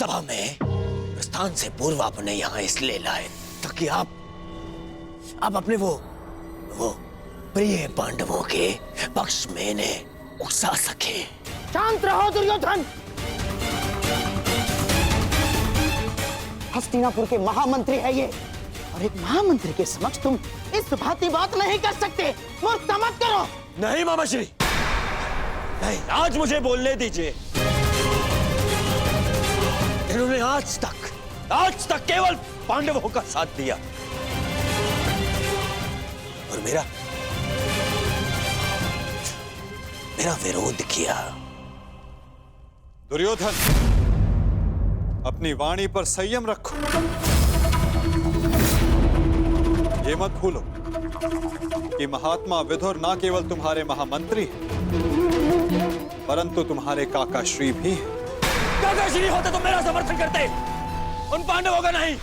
सभा में प्रस्थान से पूर्व आपने यहाँ इसलिए लाए ताकि आप अपने वो प्रिय पांडवों के पक्ष में इन्हें उकसा सके। शांत रहो दुर्योधन। हस्तिनापुर के महामंत्री है ये, और एक महामंत्री के समक्ष तुम इस भांति बात नहीं कर सकते। मूर्खता मत करो। नहीं मामाश्री, नहीं, आज मुझे बोलने दीजिए। इन्होंने आज तक केवल पांडवों का साथ दिया और मेरा विरोध किया। दुर्योधन, अपनी वाणी पर संयम रखो। ये मत भूलो कि महात्मा विदुर ना केवल तुम्हारे महामंत्री हैं, परंतु तुम्हारे काका श्री भी हैं। काका श्री होते तो मेरा समर्थन करते, उन पांडवों का नहीं।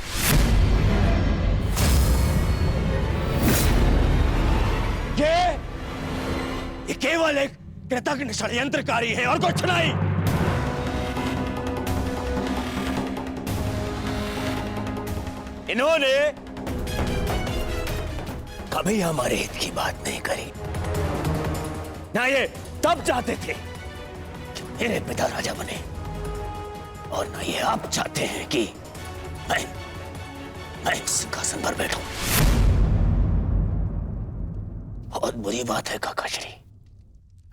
ये केवल एक कृतज्ञ षड्यंत्रकारी है और कुछ नहीं। इन्होंने कभी हमारे हित की बात नहीं करी। ना ये तब चाहते थे कि मेरे पिता राजा बने, और ना ये अब चाहते हैं कि मैं सिंहासन पर बैठूं। बहुत बुरी बात है काकाश्री,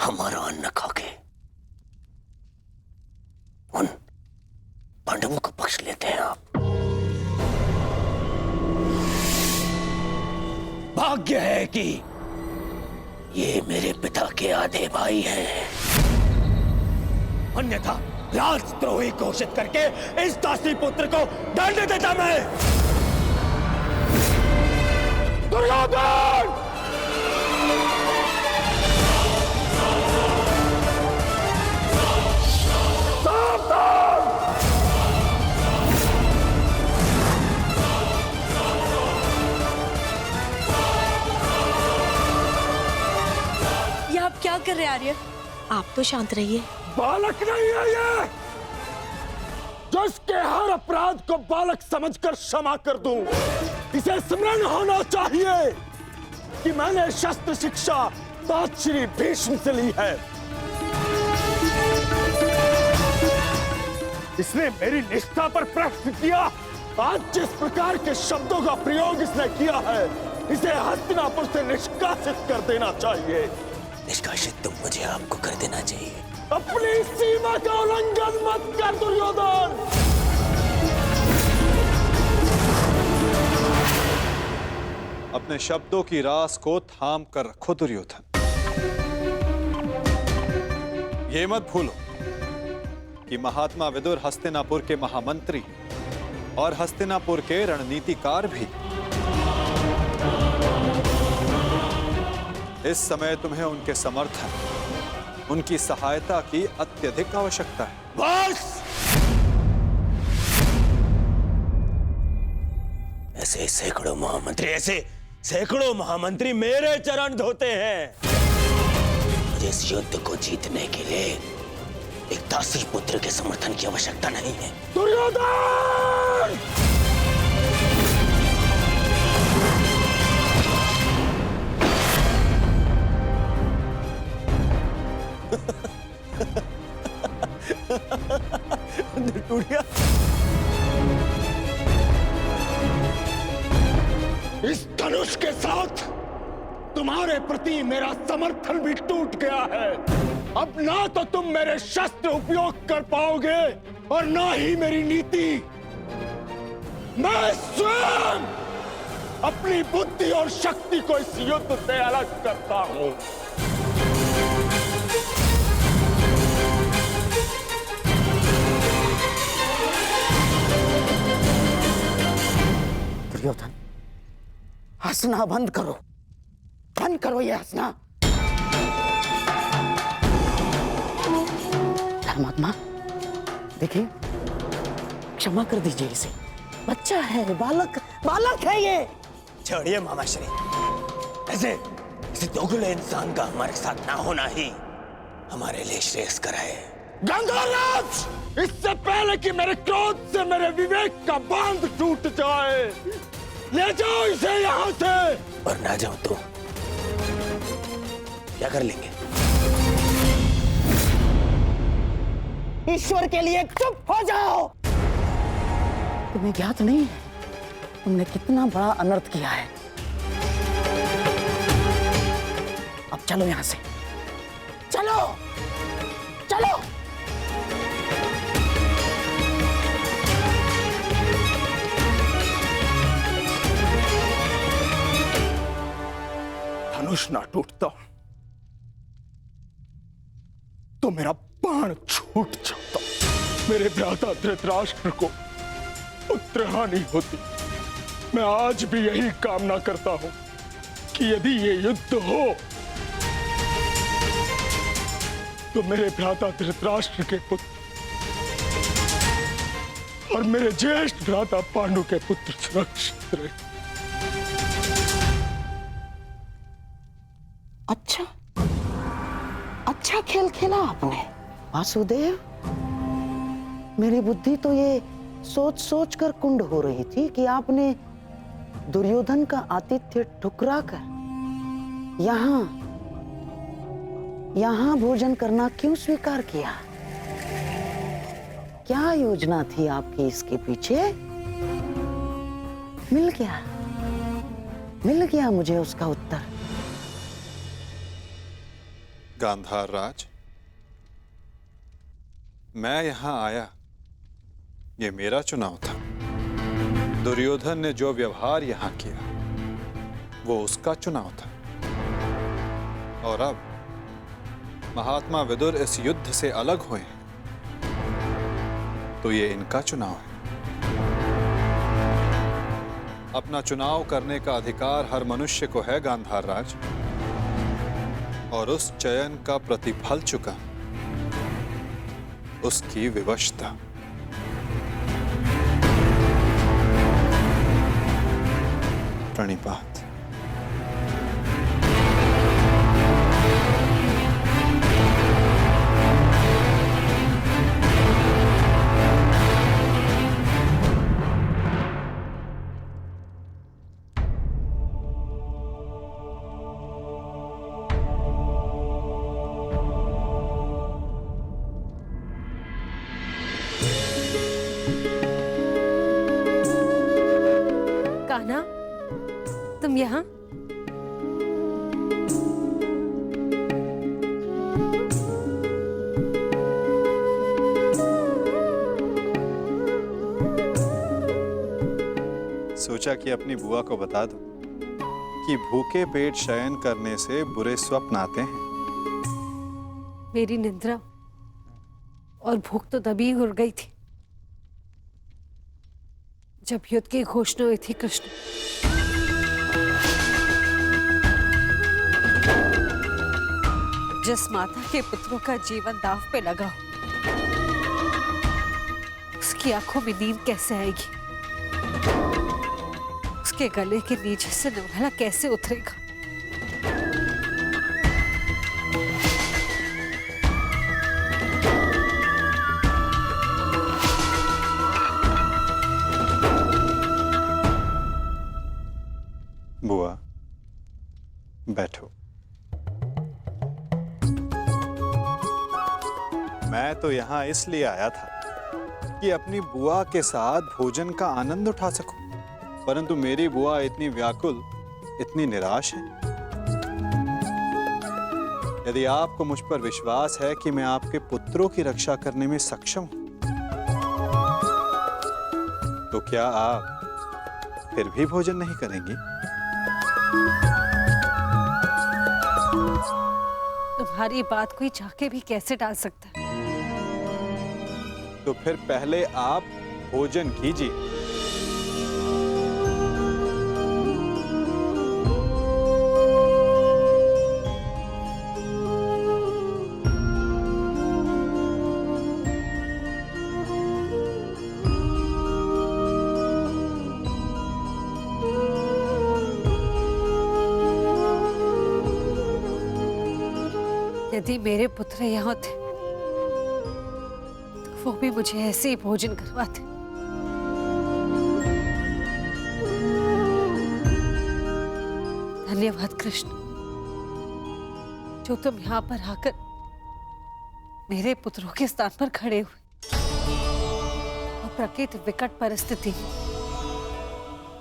हमारा अन्न खाके उन पांडवों का पक्ष लेते हैं आप। भाग्य है कि ये मेरे पिता के आधे भाई हैं, अन्यथा राजद्रोही घोषित करके इस दासी पुत्र को दंड देता मैं। दुर्योधन! क्या कर रहे आर्य? आप तो शांत रहिए। बालक नहीं है ये, जो इसके हर अपराध को बालक समझकर क्षमा कर दूं। इसे स्मरण होना चाहिए कि मैंने शस्त्र शिक्षा तात श्री भीष्म से ली है। इसने मेरी निष्ठा पर प्रश्न किया। आज जिस प्रकार के शब्दों का प्रयोग इसने किया है, इसे हस्तिनापुर से निष्कासित कर देना चाहिए। निष्कासित तो मुझे आपको कर देना चाहिए। अपनी सीमा का उल्लंघन मत कर दुर्योधन। अपने शब्दों की रास को थाम कर रखो दुर्योधन। ये मत भूलो कि महात्मा विदुर हस्तिनापुर के महामंत्री और हस्तिनापुर के रणनीतिकार भी। इस समय तुम्हें उनके समर्थन, उनकी सहायता की अत्यधिक आवश्यकता है। बस! ऐसे सैकड़ों महामंत्री मेरे चरण धोते हैं। मुझे इस युद्ध को जीतने के लिए एक दासी पुत्र के समर्थन की आवश्यकता नहीं है। दुर्योधन! इस धनुष के साथ तुम्हारे प्रति मेरा समर्थन भी टूट गया है। अब ना तो तुम मेरे शस्त्र उपयोग कर पाओगे और ना ही मेरी नीति। मैं स्वयं अपनी बुद्धि और शक्ति को इस युद्ध से अलग करता हूं। दुर्योधन, हंसना बंद करो ये हंसना। धर्मात्मा, देखिए, क्षमा कर दीजिए इसे। बच्चा है, बालक है ये। छोड़िए मामाश्री, ऐसे दोगले इंसान का हमारे साथ ना होना ही हमारे लिए श्रेयस्कर है। गंगाराज! इससे पहले कि मेरे क्रोध से मेरे विवेक का बांध टूट जाए। ले जाओ इसे यहां से। और ना जाओ तो क्या कर लेंगे? ईश्वर के लिए चुप हो जाओ। तुम्हें ज्ञात नहीं है तुमने कितना बड़ा अनर्थ किया है। अब चलो यहां से, चलो चलो। धनुष ना टूटता तो मेरा बाण छूट जाता। मेरे भ्राता धृतराष्ट्र को पुत्र हानि होती। मैं आज भी यही कामना करता हूं कि यदि ये युद्ध हो तो मेरे भ्राता धृतराष्ट्र के पुत्र और मेरे ज्येष्ठ भ्राता पांडु के पुत्र सुरक्षित रहे। अच्छा खेल खेला आपने वासुदेव। मेरी बुद्धि तो ये सोच सोच कर कुंड हो रही थी कि आपने दुर्योधन का आतिथ्य ठुकरा कर यहां भोजन करना क्यों स्वीकार किया? क्या योजना थी आपकी इसके पीछे? मिल गया मुझे उसका उत्तर। गांधार राज, मैं यहां आया, ये मेरा चुनाव था। दुर्योधन ने जो व्यवहार यहां किया वो उसका चुनाव था। और अब महात्मा विदुर इस युद्ध से अलग हुए हैं तो ये इनका चुनाव है। अपना चुनाव करने का अधिकार हर मनुष्य को है गांधार राज, और उस चयन का प्रतिफल चुका उसकी विवशता। प्रणिपात। कान्हा, तुम यहाँ? सोचा कि अपनी बुआ को बता दो कि भूखे पेट शयन करने से बुरे स्वप्न आते हैं। मेरी निद्रा और भूख तो तभी उड़ गई थी जब युद्ध की घोषणा हुई थी। कृष्ण, जिस माता के पुत्रों का जीवन दांव पे लगा हो, उसकी आंखों में नींद कैसे आएगी? उसके गले के नीचे से निवाला कैसे उतरेगा? बुआ, बैठो। मैं तो यहां इसलिए आया था कि अपनी बुआ के साथ भोजन का आनंद उठा सकूं, परंतु मेरी बुआ इतनी व्याकुल, इतनी निराश है। यदि आपको मुझ पर विश्वास है कि मैं आपके पुत्रों की रक्षा करने में सक्षम हूं, तो क्या आप फिर भी भोजन नहीं करेंगी? तुम्हारी बात कोई चाह के भी कैसे टाल सकता है? तो फिर पहले आप भोजन कीजिए। यदि मेरे पुत्र यहाँ थे तो वो भी मुझे ऐसे ही भोजन करवाते। धन्यवाद कृष्ण, जो तुम यहाँ पर आकर मेरे पुत्रों के स्थान पर खड़े हुए और प्रकृति विकट परिस्थिति में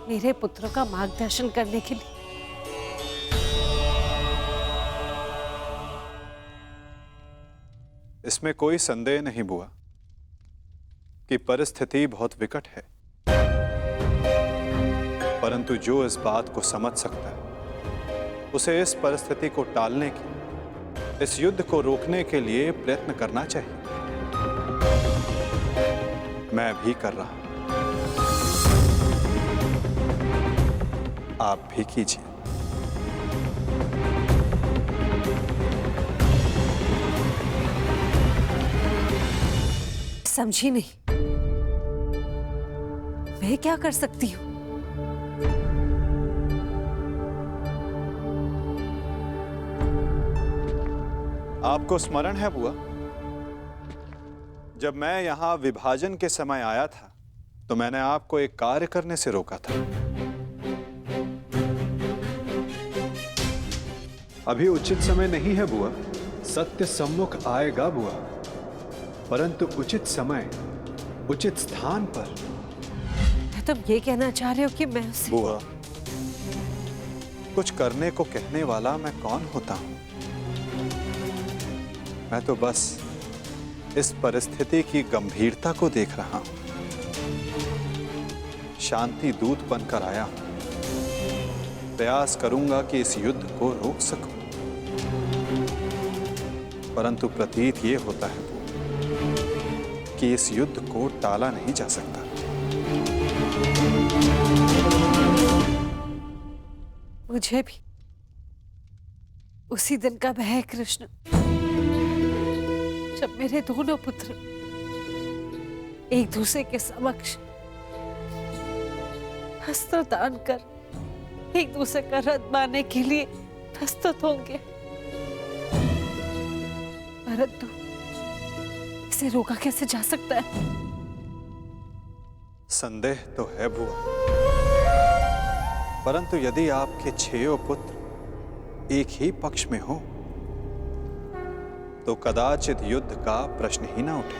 मेरे पुत्रों का मार्गदर्शन करने के लिए। इसमें कोई संदेह नहीं बुआ कि परिस्थिति बहुत विकट है, परंतु जो इस बात को समझ सकता है उसे इस परिस्थिति ko टालने की, इस युद्ध को रोकने के लिए प्रयत्न करना चाहिए। मैं भी कर रहा हूं, आप भी कीजिए। समझी नहीं, मैं क्या कर सकती हूँ? आपको स्मरण है बुआ, जब मैं यहां विभाजन के समय आया था तो मैंने आपको एक कार्य करने से रोका था। अभी उचित समय नहीं है बुआ, सत्य सम्मुख आएगा बुआ, परंतु उचित समय उचित स्थान पर। तुम ये कहना चाह रहे हो कि मैं उसे... बुआ, कुछ करने को कहने वाला मैं कौन होता हूं? मैं तो बस इस परिस्थिति की गंभीरता को देख रहा हूं। शांति दूत बनकर आया हूं, प्रयास करूंगा कि इस युद्ध को रोक सकूं, परंतु प्रतीत ये होता है कि इस युद्ध को टाला नहीं जा सकता। मुझे भी उसी दिन का भय है कृष्ण, जब मेरे दोनों पुत्र एक दूसरे के समक्ष अस्त्र दान कर एक दूसरे का रथ मारने के लिए प्रस्तुत होंगे, परंतु इसे रोका कैसे जा सकता है? संदेह तो है बुआ, परंतु यदि आपके 6 पुत्र एक ही पक्ष में हो तो कदाचित युद्ध का प्रश्न ही ना उठे।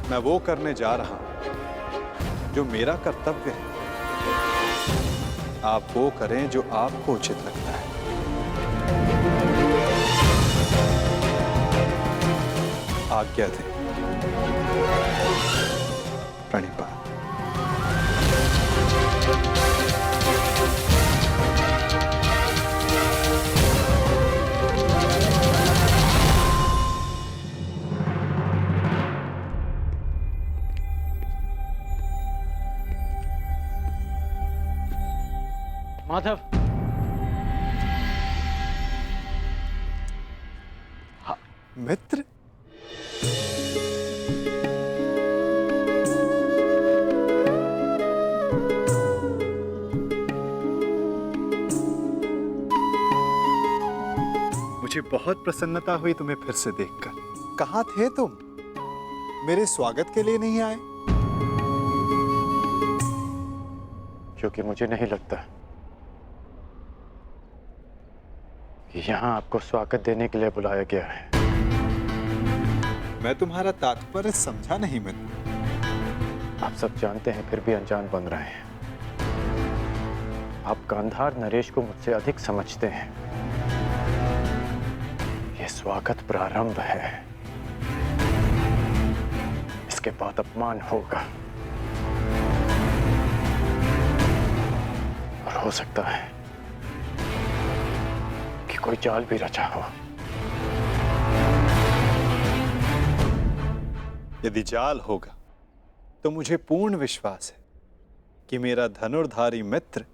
मैं वो करने जा रहा हूं जो मेरा कर्तव्य है। आप वो करें जो आपको उचित लगता है। आज्ञा दें। प्रणिपात। माधव, मित्र, मुझे बहुत प्रसन्नता हुई तुम्हें फिर से देखकर। कहाँ थे तुम? मेरे स्वागत के लिए नहीं आए? क्योंकि मुझे नहीं लगता कि यहाँ आपको स्वागत देने के लिए बुलाया गया है। मैं तुम्हारा तात्पर्य समझा नहीं मित्र। आप सब जानते हैं फिर भी अनजान बन रहे हैं। आप गांधार नरेश को मुझसे अधिक समझते हैं। ये स्वागत प्रारंभ है, इसके बाद अपमान होगा और हो सकता है कि कोई जाल भी रचा हो। यदि जाल होगा तो मुझे पूर्ण विश्वास है कि मेरा धनुर्धारी मित्र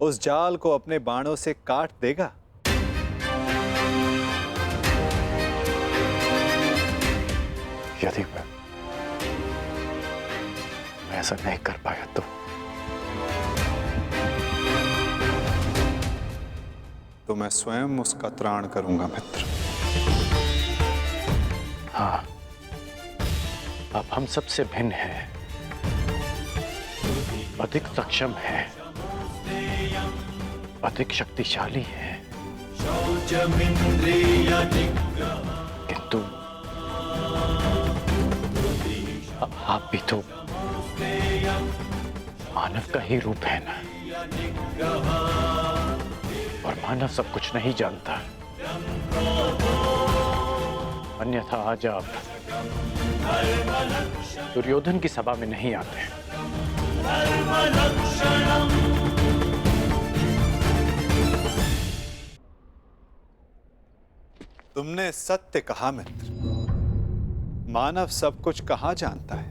उस जाल को अपने बाणों से काट देगा। यदि मैं ऐसा नहीं कर पाया तो मैं स्वयं उसका त्राण करूंगा मित्र। हाँ, अब हम सबसे भिन्न हैं, अधिक सक्षम हैं, अधिक शक्तिशाली हैं, किंतु अब आप भी तो मानव का ही रूप है ना, और मानव सब कुछ नहीं जानता। अन्यथा आज आप दुर्योधन की सभा में नहीं आते। तुमने सत्य कहा मित्र। मानव सब कुछ कहाँ जानता है?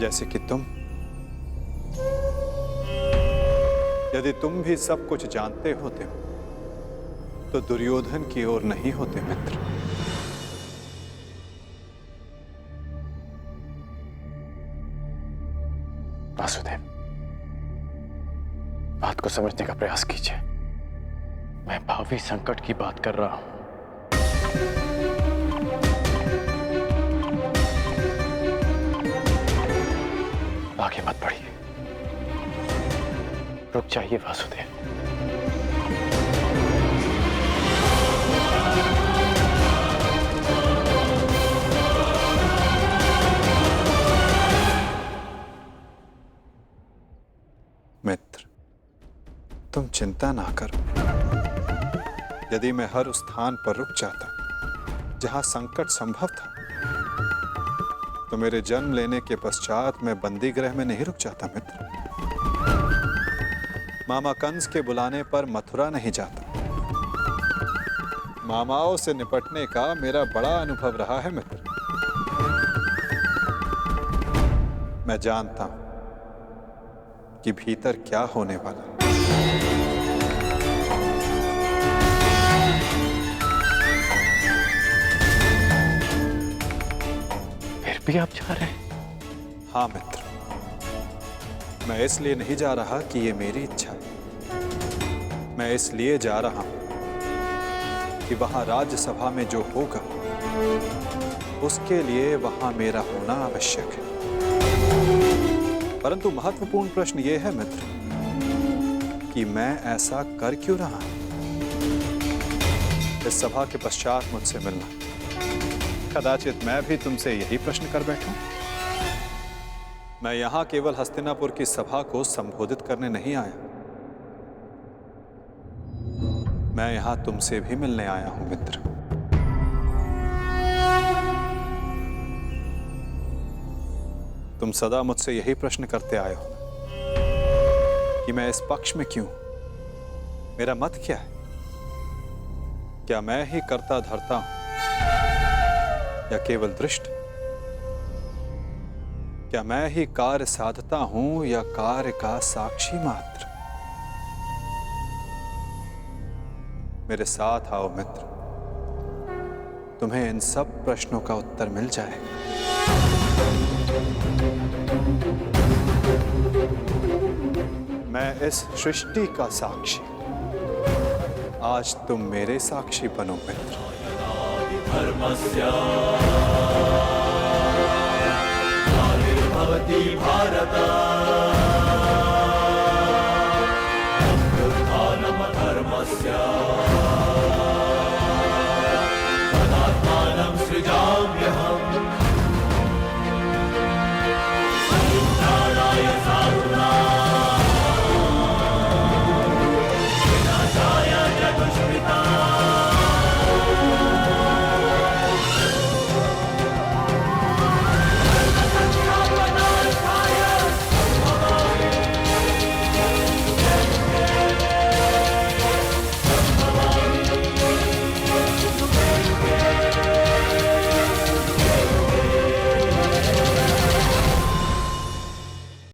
जैसे कि तुम। यदि तुम भी सब कुछ जानते होते तो दुर्योधन की ओर नहीं होते मित्र। वासुदेव, बात को समझने का प्रयास कीजिए। मैं भावी संकट की बात कर रहा हूं। आगे मत बढ़िए, रुक जाइए वासुदेव। मित्र, तुम चिंता ना करो। यदि मैं हर उस स्थान पर रुक जाता जहां संकट संभव था, तो मेरे जन्म लेने के पश्चात मैं बंदी गृह में नहीं रुक जाता मित्र। मामा कंस के बुलाने पर मथुरा नहीं जाता। मामाओं से निपटने का मेरा बड़ा अनुभव रहा है मित्र। मैं जानता हूं कि भीतर क्या होने वाला। फिर भी आप जा रहे हैं? हाँ मित्र, मैं इसलिए नहीं जा रहा कि ये मेरी इच्छा है। मैं इसलिए जा रहा हूं कि वहां राज्यसभा में जो होगा उसके लिए वहां मेरा होना आवश्यक है। परंतु महत्वपूर्ण प्रश्न ये है मित्र कि मैं ऐसा कर क्यों रहा हूं? इस सभा के पश्चात मुझसे मिलना। कदाचित मैं भी तुमसे यही प्रश्न कर बैठूं। मैं यहां केवल हस्तिनापुर की सभा को संबोधित करने नहीं आया। मैं यहां तुमसे भी मिलने आया हूं मित्र। तुम सदा मुझसे यही प्रश्न करते आए हो कि मैं इस पक्ष में क्यों? मेरा मत क्या है? क्या मैं ही कर्ता धर्ता हूं या केवल दृष्ट? क्या मैं ही कार्य साधता हूं या कार्य का साक्षी मात्र? मेरे साथ आओ मित्र, तुम्हें इन सब प्रश्नों का उत्तर मिल जाएगा। मैं इस सृष्टि का साक्षी, आज तुम मेरे साक्षी बनो मित्र।